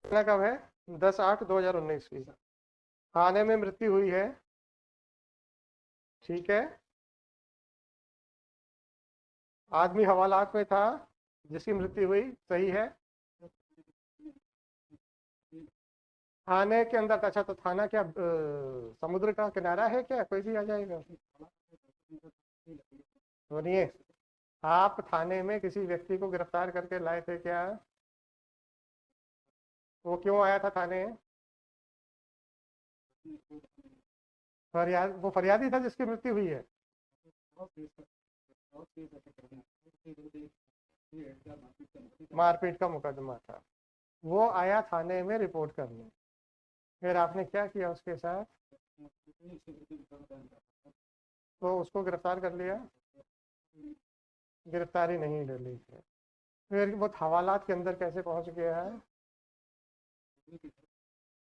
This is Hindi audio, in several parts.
कब है? 10/8/2019 की। थाने में मृत्यु हुई है, ठीक है। आदमी हवालात में था जिसकी मृत्यु हुई, सही है। थाने के अंदर, अच्छा तो थाना क्या समुद्र का किनारा है क्या? कोई भी आ जाएगा? सुनिए, आप थाने में किसी व्यक्ति को गिरफ्तार करके लाए थे क्या? वो क्यों आया था थाने? फरियाद, वो फरियादी था जिसकी मृत्यु हुई है। मारपीट का मुकदमा था। वो आया थाने में रिपोर्ट करने, फिर आपने क्या किया उसके साथ? तो उसको गिरफ्तार कर लिया? गिरफ्तारी नहीं डली है। फिर वो हवालात के अंदर कैसे पहुंच गया है?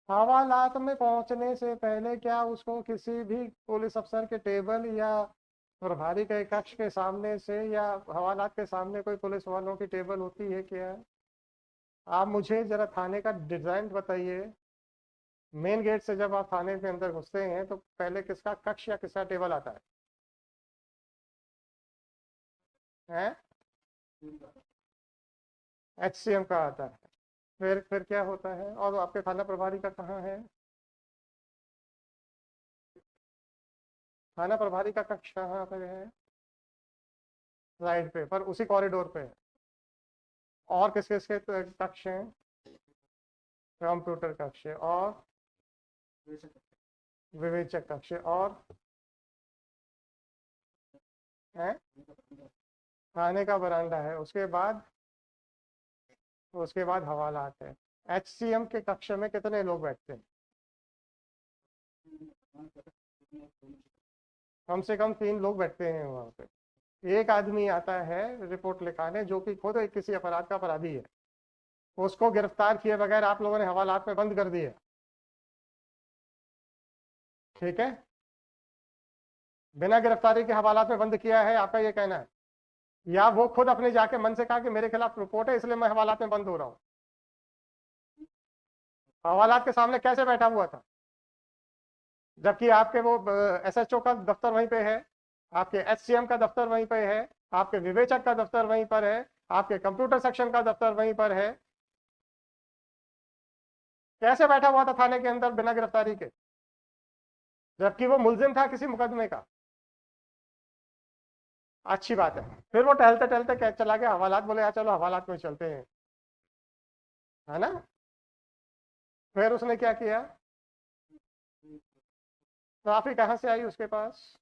हवालात में पहुंचने से पहले क्या उसको किसी भी पुलिस अफसर के टेबल या प्रभारी के कक्ष के सामने से, या हवालात के सामने कोई पुलिस वालों की टेबल होती है क्या? आप मुझे जरा थाने का डिजाइन बताइए। मेन गेट से जब आप थाने के अंदर घुसते हैं तो पहले किसका कक्ष या किसका टेबल आता है? हैं? HCM का आता है। फिर क्या होता है? और आपके थाना प्रभारी का कहाँ है? थाना प्रभारी का कक्ष कहाँ पे है? राइट पे, पर उसी कॉरिडोर पे है। और किस किस के कक्ष हैं? कंप्यूटर कक्ष और विवेचक कक्ष और है थाने का बरामदा है। उसके बाद हवालात है। HCM के कक्ष में कितने लोग बैठते हैं? कम से कम 3 लोग बैठते हैं वहां पे। एक आदमी आता है रिपोर्ट लिखाने जो कि खुद किसी अपराध का अपराधी है, उसको गिरफ्तार किए बगैर आप लोगों ने हवालात में बंद कर दिए, ठीक है। बिना गिरफ्तारी के हवालात में बंद किया है, आपका ये कहना है? या वो खुद अपने जाके मन से कहा कि मेरे खिलाफ रिपोर्ट है इसलिए मैं हवालात में बंद हो रहा हूँ? हवालात के सामने कैसे बैठा हुआ था जबकि आपके वो SHO का दफ्तर वहीं पे है, आपके HCM का दफ्तर वहीं पे है, आपके विवेचक का दफ्तर वहीं पर है, आपके कंप्यूटर सेक्शन का दफ्तर वहीं पर है? कैसे बैठा हुआ था थाने के अंदर बिना गिरफ्तारी के, जबकि वो मुलजिम था किसी मुकदमे का? अच्छी बात है। फिर वो टहलते टहलते क्या चला गया हवालात, बोले यार चलो हवालात में चलते हैं, है ना। फिर उसने क्या किया? ट्रॉफी कहाँ से आई उसके पास?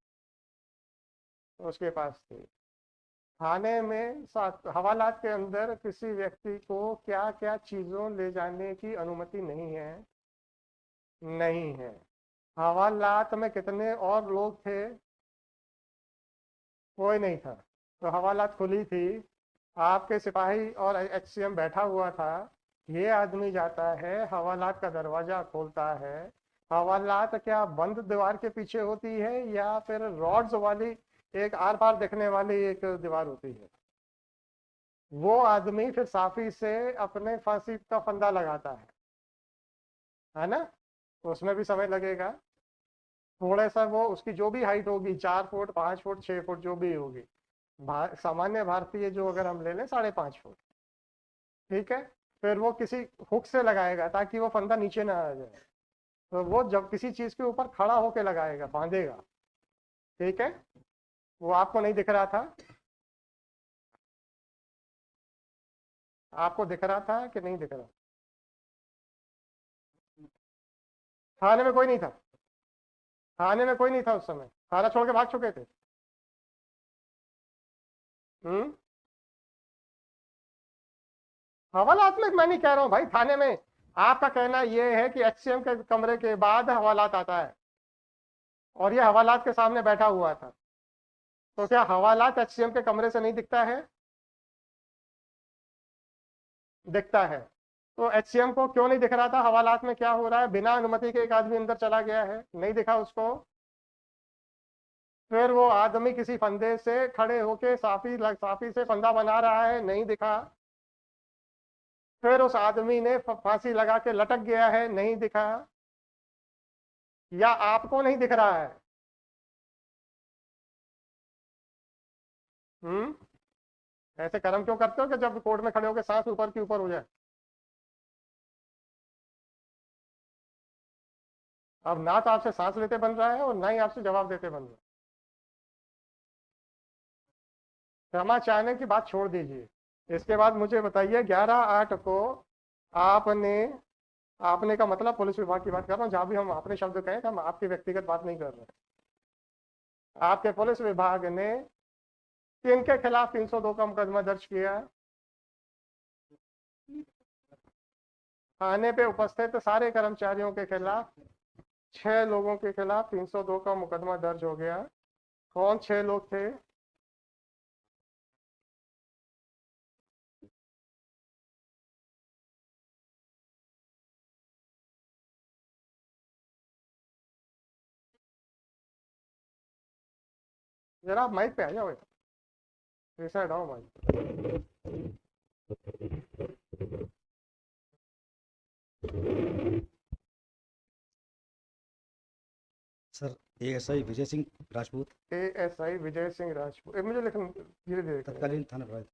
उसके पास थी। थाने में हवालात के अंदर किसी व्यक्ति को क्या क्या चीजों ले जाने की अनुमति नहीं है? नहीं है। हवालात में कितने और लोग थे? कोई नहीं था। तो हवालात खुली थी, आपके सिपाही और HCM बैठा हुआ था। ये आदमी जाता है हवालात का दरवाजा खोलता है। हवालात क्या बंद दीवार के पीछे होती है या फिर रॉड्स वाली एक आर पार देखने वाली एक दीवार होती है? वो आदमी फिर साफी से अपने फांसी का फंदा लगाता है ना। तो उसमें भी समय लगेगा थोड़ा सा। वो उसकी जो भी हाइट होगी, 4 फुट 5 फुट 6 फुट जो भी होगी, सामान्य भारतीय जो अगर हम ले लें 5.5 फुट, ठीक है। फिर वो किसी हुक से लगाएगा ताकि वो फंदा नीचे ना आ जाए। तो वो जब किसी चीज के ऊपर खड़ा होके लगाएगा, बांधेगा, ठीक है। वो आपको नहीं दिख रहा था? आपको दिख रहा था कि नहीं दिख रहा? थाने में कोई नहीं था? थाने में कोई नहीं था उस समय? थाना छोड़ के भाग चुके थे? हम्म। हवालात में मैं नहीं कह रहा हूँ भाई, थाने में। आपका कहना यह है कि HCM के कमरे के बाद हवालात आता है और ये हवालात के सामने बैठा हुआ था। तो क्या हवालात HCM के कमरे से नहीं दिखता है? दिखता है। तो HCM को क्यों नहीं दिख रहा था हवालात में क्या हो रहा है? बिना अनुमति के एक आदमी अंदर चला गया है, नहीं दिखा उसको। फिर वो आदमी किसी फंदे से खड़े होके साफी से फंदा बना रहा है, नहीं दिखा। फिर उस आदमी ने फांसी लगा के लटक गया है, नहीं दिखा, या आपको नहीं दिख रहा है? हम्म। ऐसे कर्म क्यों करते हो कि जब कोर्ट में खड़े होकर सांस ऊपर की ऊपर हो जाए? अब ना तो आपसे सांस लेते बन रहा है और ना ही आपसे जवाब देते बन रहा है। क्षमा चाहने की बात छोड़ दीजिए। इसके बाद मुझे बताइए, 11/8 को आपने, आपने का मतलब पुलिस विभाग की बात कर रहा हूँ, जहां भी हम अपने शब्द कहें तो हम आपकी व्यक्तिगत बात नहीं कर रहे हैं। आपके पुलिस विभाग ने किनके खिलाफ 302 का मुकदमा दर्ज किया? थाने पे उपस्थित सारे कर्मचारियों के खिलाफ, 6 लोगों के खिलाफ 302 का मुकदमा दर्ज हो गया। कौन 6 लोग थे? जरा आप माइक पे आ जाओ, ऐसा हटाओ mic. Sir ASI Vijay Singh Rajput, ASI Vijay Singh Rajput, मुझे लिखना धीरे धीरे करें। तत्कालीन थाना प्रभारी,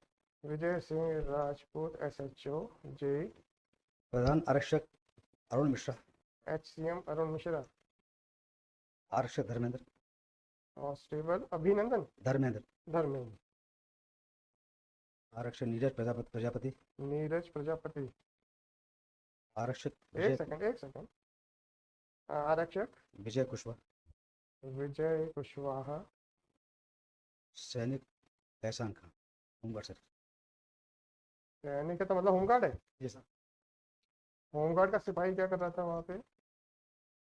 विजय सिंह राजपूत SHO जी। प्रधान आरक्षक अरुण मिश्रा, HCM अरुण मिश्रा, आरक्षक धर्मेंद्र, कांस्टेबल अभिनंदन धर्मेंद्र, धर्मेंद्र, आरक्षक नीरज प्रजापति, नीरज प्रजापति, आरक्षक एक सेकंड, आरक्षक विजय कुशवाहा, विजय कुशवाहा, सैनिक एहसान खान, होमगार्ड सर। सैनिक का मतलब होमगार्ड है? जी सर। होमगार्ड का सिपाही क्या कर रहा था वहां पे?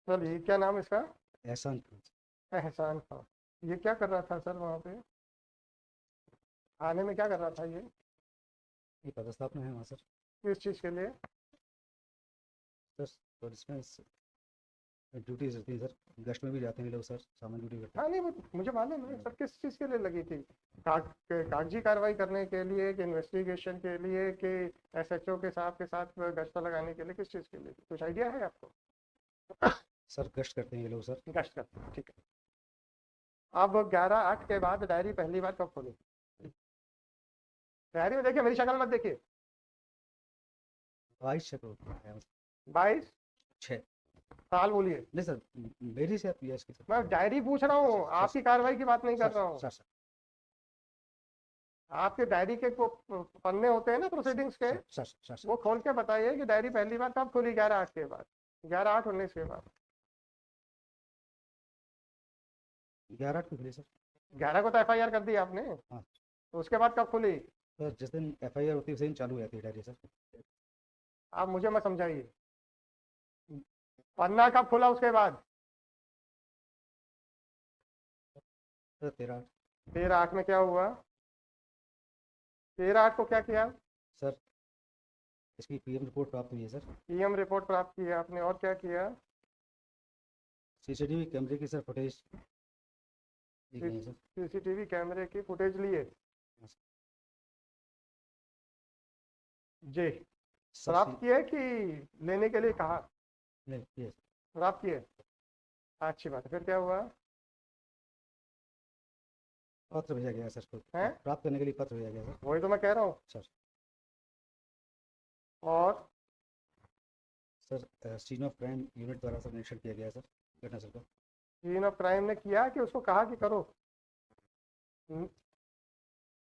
चलिए, क्या नाम इसका? एहसान खान। एहसान खान। ये क्या कर रहा था सर वहां पे? आने में क्या कर रहा था ये पदस्थापना है वहाँ सर। किस चीज के लिए? सर तो इसमें ड्यूटीज रहती है सर, गश्त में भी जाते हैं लोग सर, सामान ड्यूटी करते हैं। हाँ नहीं, मुझे मालूम है सर, किस चीज के लिए लगी थी? कागजी कार्रवाई करने के लिए कि इन्वेस्टिगेशन के लिए कि SHO के साथ गश्त लगाने के लिए, किस चीज के लिए? कुछ आइडिया है आपको? सर गश्त करते हैं ये लोग सर। गश्त करते हैं, ठीक है। अब 11/8 के बाद डायरी पहली बार कब खोली? डायरी में देखिए, मेरी शक्ल मत देखिए। 22 22 साल बोलिए। नहीं सर, मेरी से आप यस की सर। मैं डायरी पूछ रहा हूँ, आपकी कार्रवाई की बात नहीं कर रहा हूँ। सर सर आपके डायरी के पन्ने होते हैं ना प्रोसीडिंग्स के, सर सर सर वो खोल के बताइए कि डायरी पहली बार कब खुली? 11/8 के बाद, 11/8/19 के बाद। 11/8 को खुली सर। 11 को तो FIR कर दी आपने, हाँ तो उसके बाद कब खुली? सर, जिस दिन FIR होती है उसी दिन चालू हो जाती है डायरी सर। आप मुझे मत समझाइए, पन्ना कब खुला उसके बाद? सर 13/8। 13/8 में क्या हुआ? 13/8 को क्या किया? सर इसकी PM रिपोर्ट प्राप्त हुई है सर। PM रिपोर्ट प्राप्त की आपने, और क्या किया? CCTV कैमरे की सर फुटेज ली गई है सर। CCTV कैमरे की फुटेज लिए जी? प्राप्त किए कि लेने के लिए कहा? नहीं, प्राप्त किए, अच्छी बात है। फिर क्या हुआ? पत्र भेजा गया सर को, है, प्राप्त करने के लिए पत्र भेजा गया सर। वही तो मैं कह रहा हूँ। सर और sir scene of crime unit द्वारा सर निरीक्षण किया गया सर घटनास्थल का। सीन ऑफ क्राइम ने किया कि उसको कहा कि करो?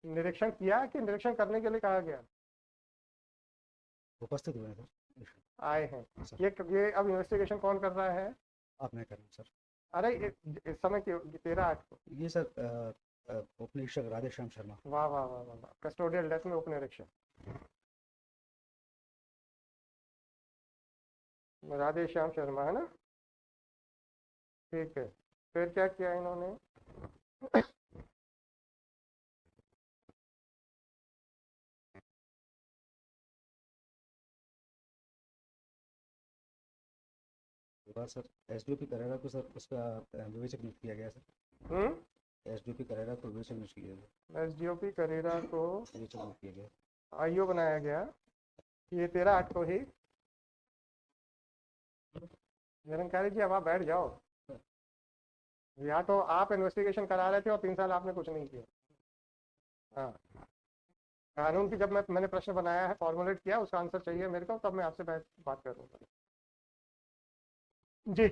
निरीक्षण किया कि निरीक्षण करने के लिए कहा गया? उपस्थित हुए हैं सर। आए हैं। सर ये अब इन्वेस्टिगेशन कौन कर रहा है? आप मैं कर रहा हूँ सर। अरे इस समय 13/8 को। ये सर उप निरीक्षक राधेश्याम शर्मा। वाह वाह वाह वाह वाह, कस्टोडियल डेथ में उप निरीक्षक राधेश्याम शर्मा, है ना? ठीक है। फिर क्या किया इन्होंने? सर SDOP करेरा को सर उसका विवेचक नियुक्त किया गया सर। SDOP करेरा को विवेचक नियुक्त किया गया। SDOP करेरा को विवेचक नियुक्त किया गया। IO बनाया गया। ये 13/8 को ही। निरंकारी जी अब आप बैठ जाओ। या तो आप इन्वेस्टिगेशन करा रहे थे और 3 साल आपने कुछ नहीं किया। हाँ, कानून की जब मैंने प्रश्न बनाया है, फॉर्मुलेट किया, उसका आंसर चाहिए मेरे को, तब मैं आपसे बात करूंगा। जी।